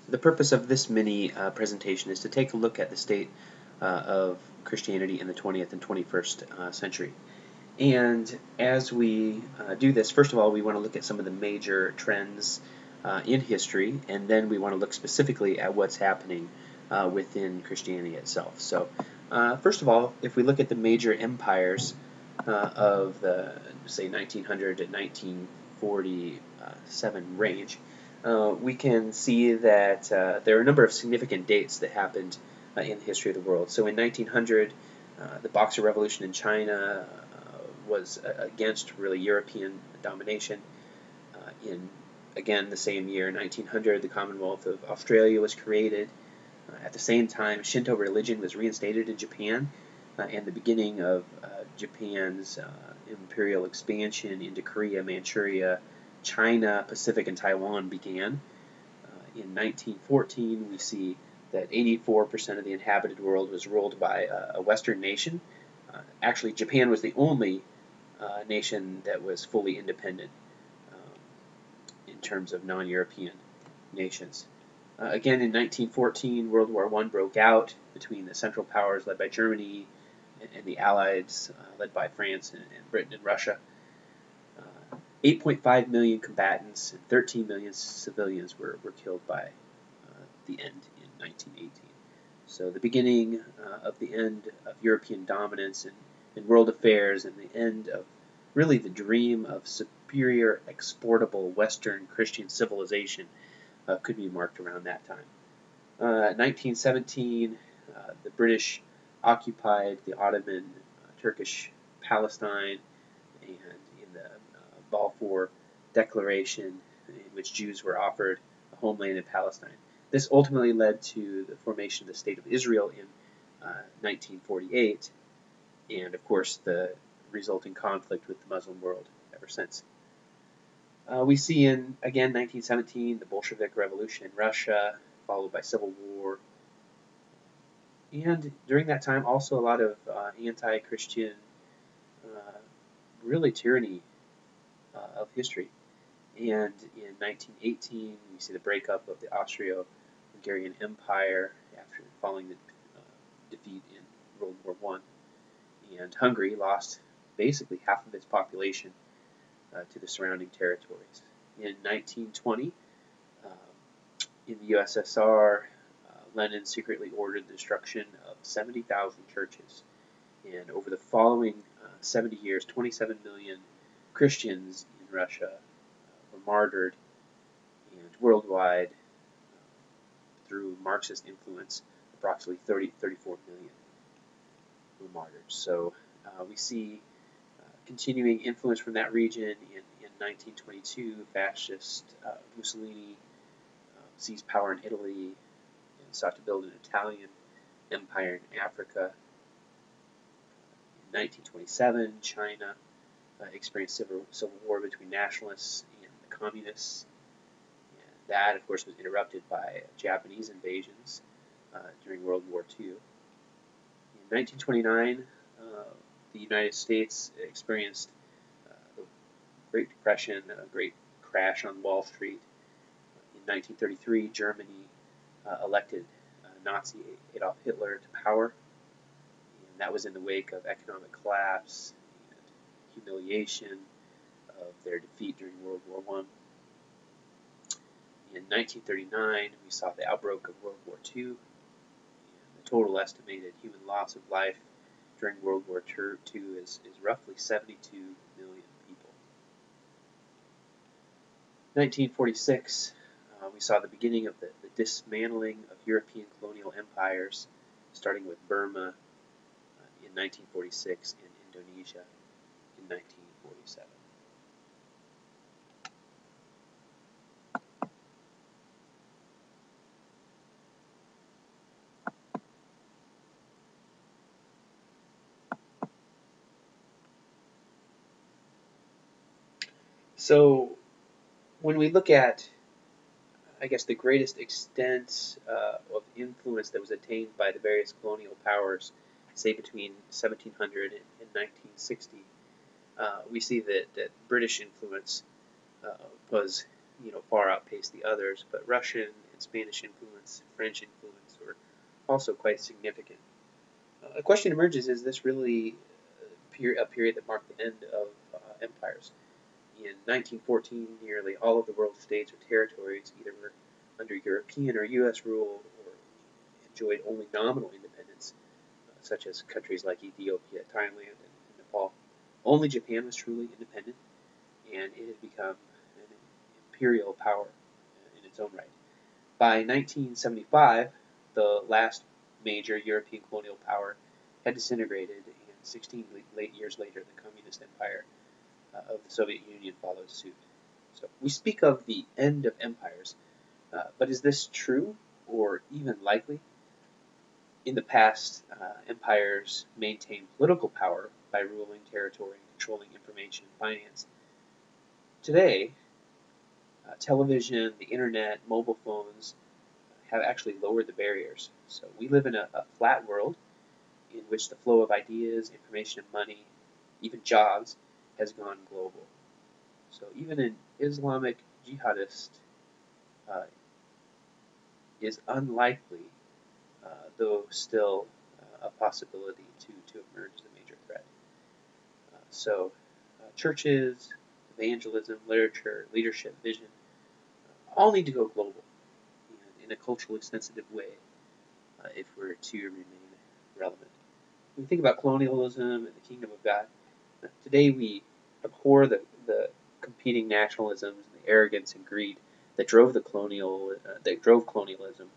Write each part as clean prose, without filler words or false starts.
The purpose of this mini presentation is to take a look at the state of Christianity in the 20th and 21st century. And as we do this, first of all, we want to look at some of the major trends in history, and then we want to look specifically at what's happening within Christianity itself. So, first of all, if we look at the major empires of the, say, 1900 to 1947 range, we can see that there are a number of significant dates that happened in the history of the world. So in 1900, the Boxer Revolution in China was against really European domination. In again the same year, 1900, the Commonwealth of Australia was created. At the same time, Shinto religion was reinstated in Japan, and the beginning of Japan's imperial expansion into Korea, Manchuria, China, Pacific, and Taiwan began. In 1914, we see that 84% of the inhabited world was ruled by a Western nation. Actually, Japan was the only nation that was fully independent in terms of non-European nations. Again, in 1914, World War I broke out between the Central Powers led by Germany and the Allies led by France and Britain and Russia. 8.5 million combatants and 13 million civilians were killed by the end in 1918. So the beginning of the end of European dominance in world affairs, and the end of really the dream of superior exportable Western Christian civilization could be marked around that time. 1917, the British occupied the Ottoman Turkish Palestine, and in the Balfour Declaration, in which Jews were offered a homeland in Palestine. This ultimately led to the formation of the State of Israel in 1948, and of course the resulting conflict with the Muslim world ever since. We see in, again, 1917, the Bolshevik Revolution in Russia, followed by civil war. And during that time, also a lot of anti-Christian, really tyranny of history. And in 1918, we see the breakup of the Austro-Hungarian Empire after following the defeat in World War I. And Hungary lost basically half of its population to the surrounding territories. In 1920, in the USSR, Lenin secretly ordered the destruction of 70,000 churches. And over the following 70 years, 27 million Christians in Russia were martyred, and worldwide, through Marxist influence, approximately 34 million were martyred. So we see continuing influence from that region. In 1922, fascist Mussolini seized power in Italy and sought to build an Italian empire in Africa. In 1927, China experienced civil war between nationalists and the communists. And that, of course, was interrupted by Japanese invasions during World War II. In 1929, the United States experienced the Great Depression, a great crash on Wall Street. In 1933, Germany elected Nazi Adolf Hitler to power, and that was in the wake of economic collapse and humiliation of their defeat during World War I. In 1939, we saw the outbreak of World War II, and the total estimated human loss of life during World War II is roughly 72 million people. 1946, we saw the beginning of the dismantling of European colonial empires, starting with Burma in 1946 and Indonesia in 1947. So when we look at, I guess, the greatest extent of influence that was attained by the various colonial powers, say between 1700 and 1960, we see that British influence was, far outpaced the others, but Russian and Spanish influence, French influence were also quite significant. A question emerges, is this really a period that marked the end of empires? In 1914, nearly all of the world's states or territories either were under European or U.S. rule or enjoyed only nominal independence, such as countries like Ethiopia, Thailand, and Nepal. Only Japan was truly independent, and it had become an imperial power in its own right. By 1975, the last major European colonial power had disintegrated, and 16 years later, the communist empire of the Soviet Union followed suit. So we speak of the end of empires, but is this true or even likely? In the past, empires maintained political power by ruling territory and controlling information and finance. Today, television, the internet, mobile phones have actually lowered the barriers. So we live in a flat world in which the flow of ideas, information, and money, even jobs, has gone global. So even an Islamic jihadist is unlikely, though still a possibility to emerge as a major threat. So churches, evangelism, literature, leadership, vision, all need to go global in a culturally sensitive way if we're to remain relevant. When we think about colonialism and the kingdom of God, today we abhor the competing nationalisms and the arrogance and greed that drove colonialism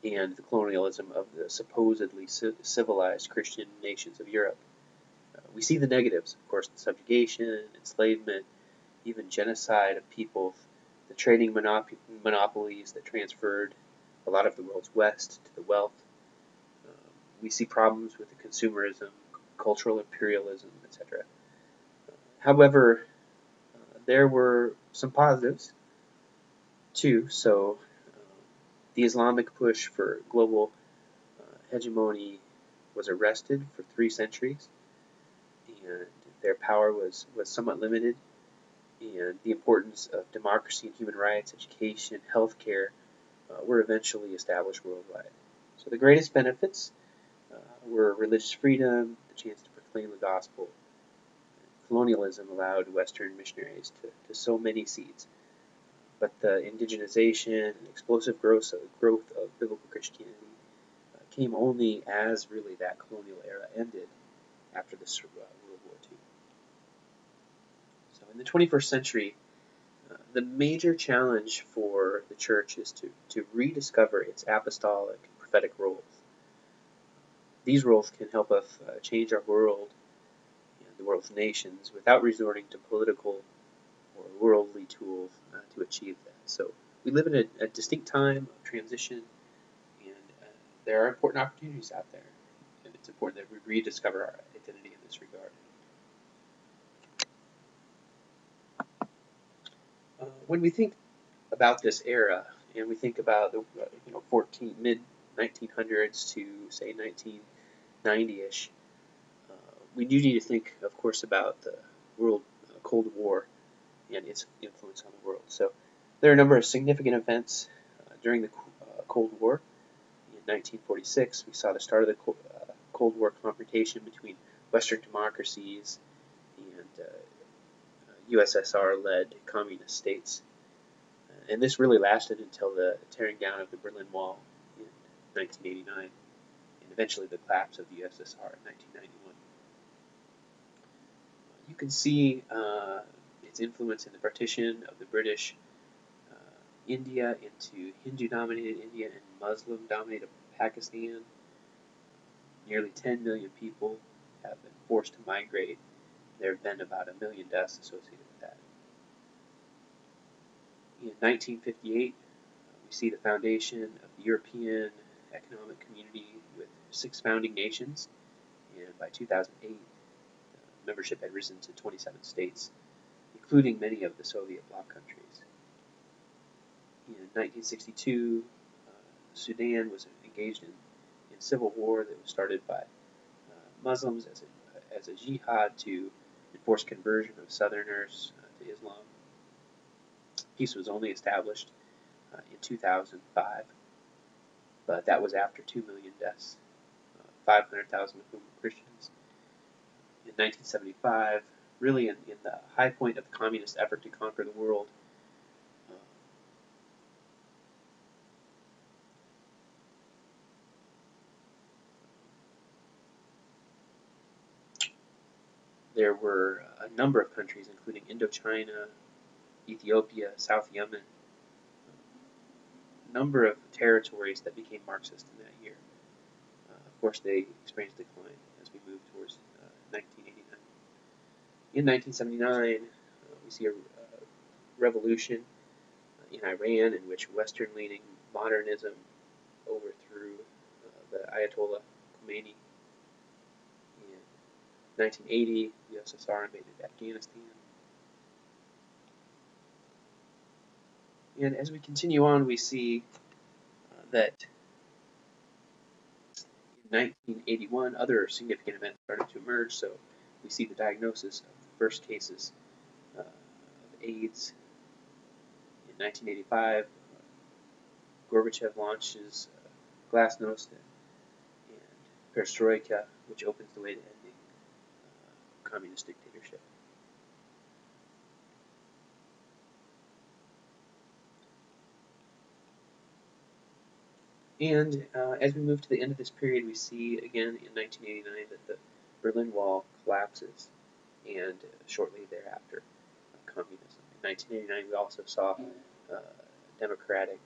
and the colonialism of the supposedly civilized Christian nations of Europe. We see the negatives, of course, the subjugation, enslavement, even genocide of peoples, the trading monopolies that transferred a lot of the world's wealth to the wealth. We see problems with the consumerism, cultural imperialism, etc. However, there were some positives too. So the Islamic push for global hegemony was arrested for 3 centuries, and their power was somewhat limited, and the importance of democracy and human rights, education, healthcare were eventually established worldwide. So the greatest benefits were religious freedom, the chance to proclaim the gospel. Colonialism allowed Western missionaries to sow many seeds, but the indigenization and explosive growth of biblical Christianity came only as really that colonial era ended after the World War II. So in the 21st century, the major challenge for the church is to rediscover its apostolic and prophetic roles. These roles can help us change our world and the world's nations without resorting to political or worldly tools to achieve that. So we live in a distinct time of transition, and there are important opportunities out there, and it's important that we rediscover our identity in this regard. When we think about this era, and we think about the mid 1900s to say 1990ish, we do need to think, of course, about the world Cold War and its influence on the world. So there are a number of significant events during the Cold War. In 1946, we saw the start of the Cold War confrontation between Western democracies and USSR-led communist states. And this really lasted until the tearing down of the Berlin Wall in 1989, and eventually the collapse of the USSR in 1991. You can see its influence in the partition of the British India into Hindu-dominated India and Muslim-dominated Pakistan. Nearly 10 million people have been forced to migrate. There have been about 1 million deaths associated with that. In 1958, we see the foundation of the European Economic Community with 6 founding nations, and by 2008, membership had risen to 27 states, including many of the Soviet bloc countries. In 1962, Sudan was engaged in civil war that was started by Muslims as a jihad to enforce conversion of Southerners to Islam. Peace was only established in 2005, but that was after 2 million deaths, 500,000 of whom were Christians. In 1975, really in the high point of the communist effort to conquer the world, there were a number of countries, including Indochina, Ethiopia, South Yemen, a number of territories that became Marxist in that year. Of course, they experienced decline as we moved towards 1989. In 1979, we see a revolution in Iran in which Western-leaning modernism overthrew the Ayatollah Khomeini. In 1980, the USSR invaded Afghanistan. And as we continue on, we see that in 1981, other significant events started to emerge. So we see the diagnosis of the first cases of AIDS. In 1985, Gorbachev launches Glasnost and Perestroika, which opens the way to ending communist dictatorship. And as we move to the end of this period, we see again in 1989 that the Berlin Wall collapses, and shortly thereafter, communism. In 1989, we also saw democratic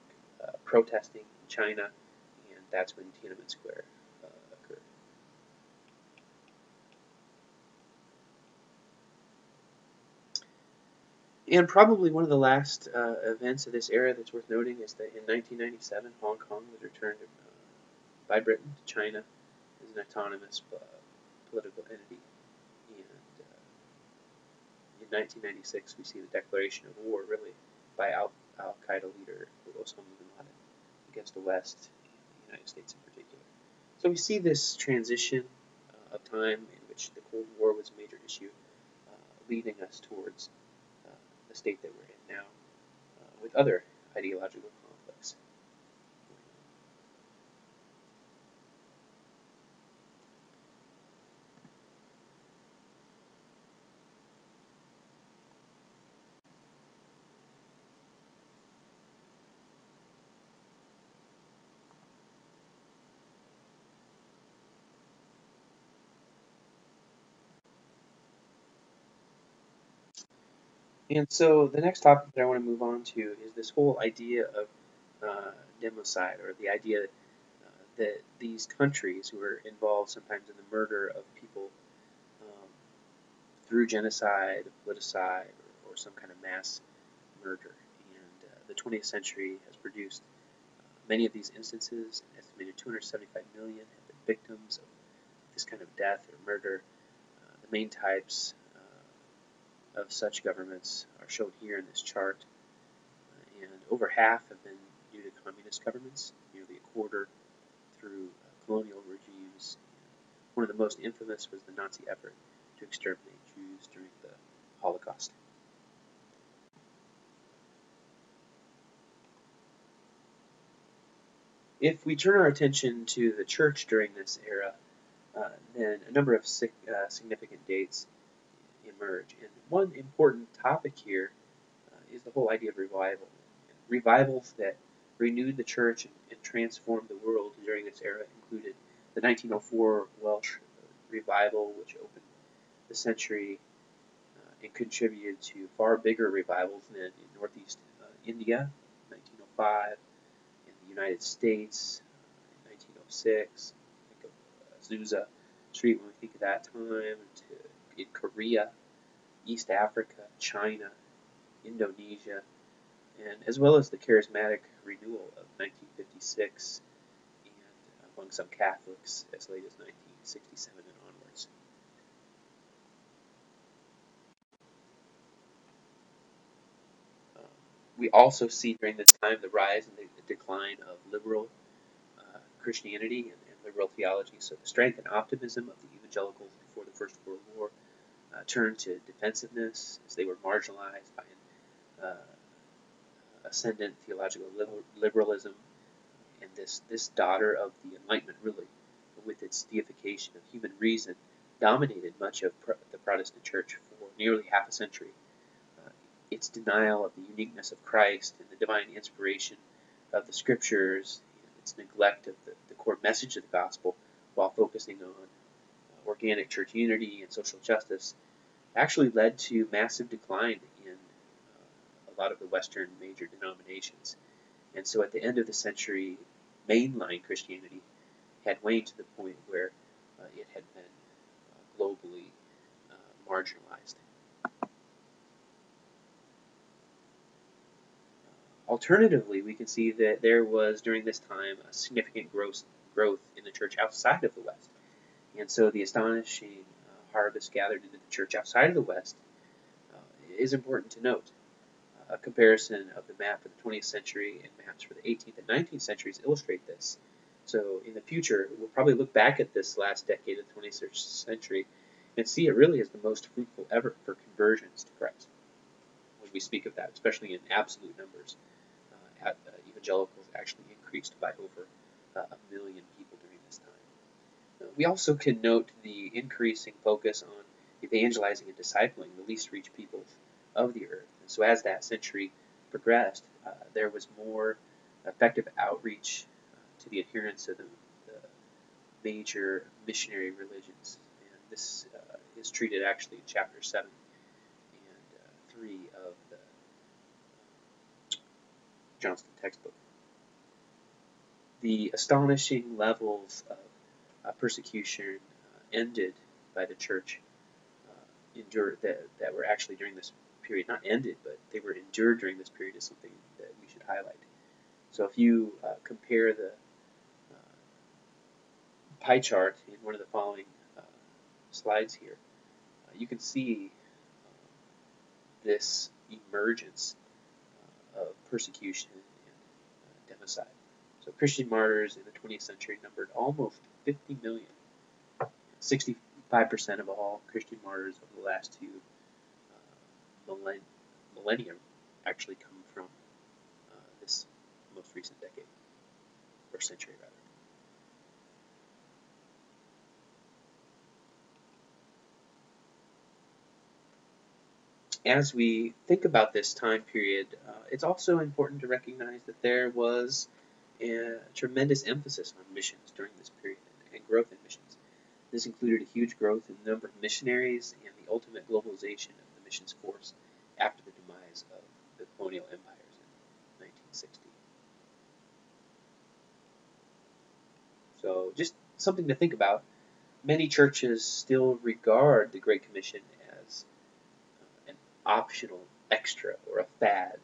protesting in China, and that's when Tiananmen Square occurred. And probably one of the last events of this era that's worth noting is that in 1997, Hong Kong was returned by Britain to China as an autonomous political entity. And in 1996, we see the declaration of war, really, by Al-Qaeda leader Osama bin Laden against the West, and the United States in particular. So we see this transition of time in which the Cold War was a major issue, leading us towards the state that we're in now, with other ideological conflicts. And so the next topic that I want to move on to is this whole idea of democide, or the idea that these countries who are involved sometimes in the murder of people through genocide, politicide, or some kind of mass murder. And the 20th century has produced many of these instances. An estimated 275 million have been victims of this kind of death or murder. The main types of such governments are shown here in this chart, and over half have been due to communist governments, nearly a quarter through colonial regimes. One of the most infamous was the Nazi effort to exterminate Jews during the Holocaust. If we turn our attention to the church during this era, then a number of significant dates emerge. And one important topic here is the whole idea of revival. Revivals that renewed the church and transformed the world during this era included the 1904 Welsh revival, which opened the century and contributed to far bigger revivals than in Northeast India in 1905, in the United States in 1906. Think of Azusa Street when we think of that time, in Korea, East Africa, China, Indonesia, and as well as the charismatic renewal of 1956, and among some Catholics as late as 1967 and onwards. We also see during this time the rise and the decline of liberal Christianity and liberal theology. So the strength and optimism of the evangelicals before the First World War turned to defensiveness as they were marginalized by ascendant theological liberalism, and this daughter of the Enlightenment, really, with its deification of human reason, dominated much of the Protestant Church for nearly half a century. Its denial of the uniqueness of Christ and the divine inspiration of the Scriptures, its neglect of the core message of the gospel, while focusing on organic church unity and social justice, actually led to massive decline in a lot of the Western major denominations. And so at the end of the century, mainline Christianity had waned to the point where it had been globally marginalized. Alternatively, we can see that there was, during this time, a significant growth in the church outside of the West. And so the astonishing harvest gathered into the church outside of the West is important to note. A comparison of the map for the 20th century and maps for the 18th and 19th centuries illustrate this. So in the future, we'll probably look back at this last decade of the 20th century and see it really as the most fruitful ever for conversions to Christ. When we speak of that, especially in absolute numbers, evangelicals actually increased by over 1 million people during this time. We also can note the increasing focus on evangelizing and discipling the least reached peoples of the earth. And so as that century progressed, there was more effective outreach to the adherents of the major missionary religions. And this is treated actually in chapter 7 and 3 of the Johnston textbook. The astonishing levels of persecution ended by the church that were actually during this period, not ended, but they were endured during this period is something that we should highlight. So if you compare the pie chart in one of the following slides here, you can see this emergence of persecution and democide. So Christian martyrs in the 20th century numbered almost 50 million. 65% of all Christian martyrs over the last two millennium actually come from this most recent decade, or century rather. As we think about this time period, it's also important to recognize that there was a tremendous emphasis on missions during this period and growth in missions. This included a huge growth in the number of missionaries and the ultimate globalization of the missions force after the demise of the Colonial Empires in 1960. So just something to think about. Many churches still regard the Great Commission as an optional extra or a fad,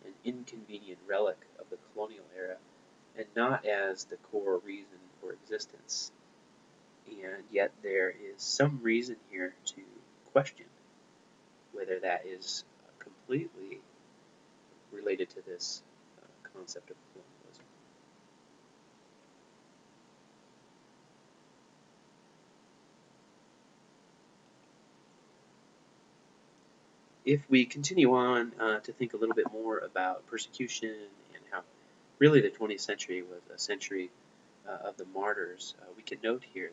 an inconvenient relic of the colonial era, and not as the core reason for existence. And yet there is some reason here to question whether that is completely related to this concept of colonialism. If we continue on to think a little bit more about persecution and how really the 20th century was a century of the martyrs, we can note here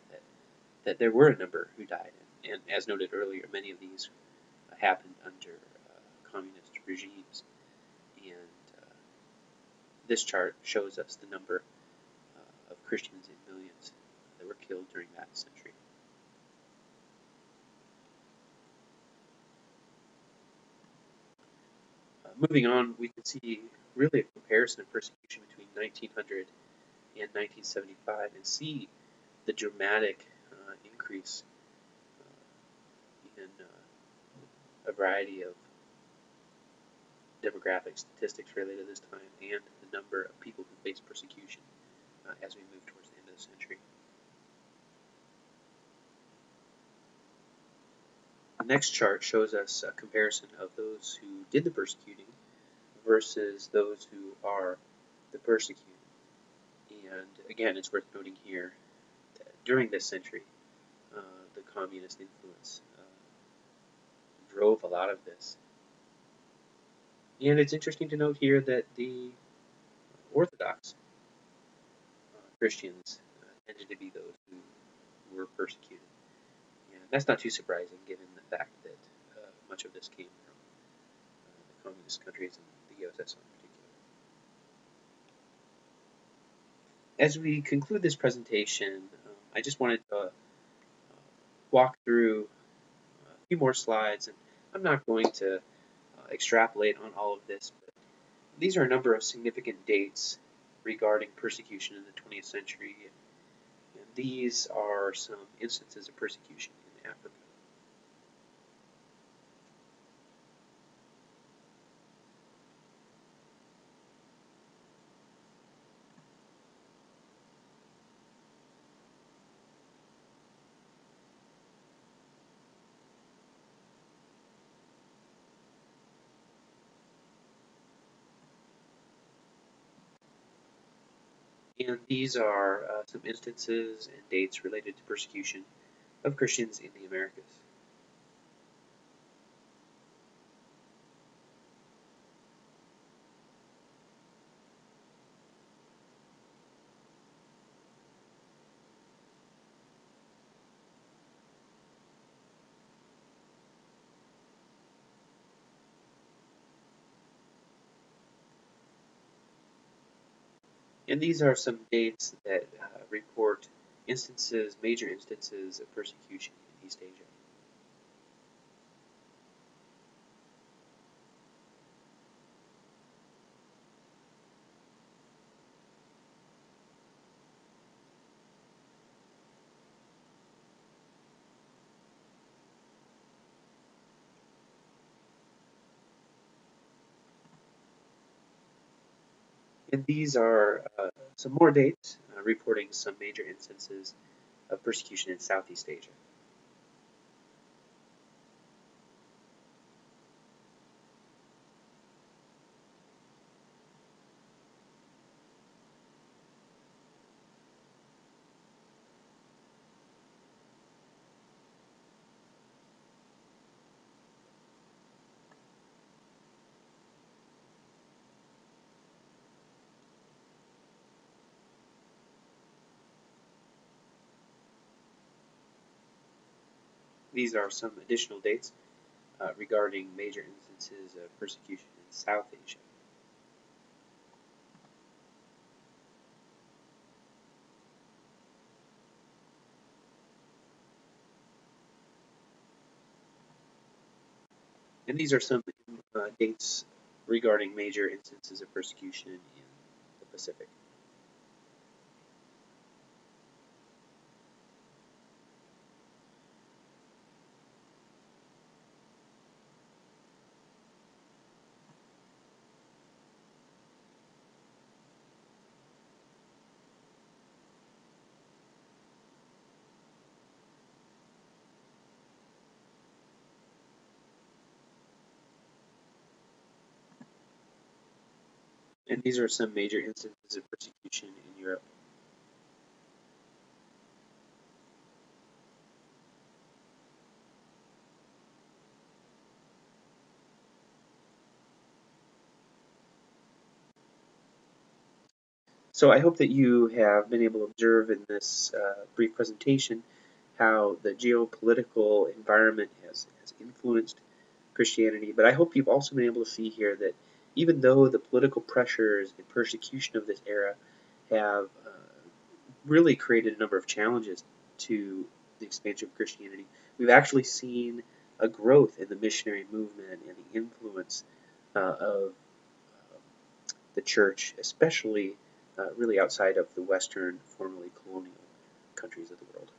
that there were a number who died. And as noted earlier, many of these happened under communist regimes. And this chart shows us the number of Christians in millions that were killed during that century. Moving on, we can see really a comparison of persecution between 1900 and 1975 and see the dramatic increase in a variety of demographic statistics related to this time and the number of people who face persecution as we move towards the end of the century. The next chart shows us a comparison of those who did the persecuting versus those who are the persecuted. And again, it's worth noting here that during this century, the communist influence drove a lot of this. And it's interesting to note here that the Orthodox Christians tended to be those who were persecuted. And that's not too surprising given the fact that much of this came from the communist countries and the USSR in particular. As we conclude this presentation, I just wanted to walk through a few more slides, and I'm not going to extrapolate on all of this, but these are a number of significant dates regarding persecution in the 20th century, and these are some instances of persecution in Africa. And these are some instances and dates related to persecution of Christians in the Americas. And these are some dates that report instances, major instances of persecution in East Asia. And these are some more dates reporting some major instances of persecution in Southeast Asia. These are some additional dates regarding major instances of persecution in South Asia. And these are some dates regarding major instances of persecution in the Pacific. And these are some major instances of persecution in Europe. So I hope that you have been able to observe in this brief presentation how the geopolitical environment has influenced Christianity, but I hope you've also been able to see here that even though the political pressures and persecution of this era have really created a number of challenges to the expansion of Christianity, we've actually seen a growth in the missionary movement and the influence of the church, especially really outside of the Western, formerly colonial countries of the world.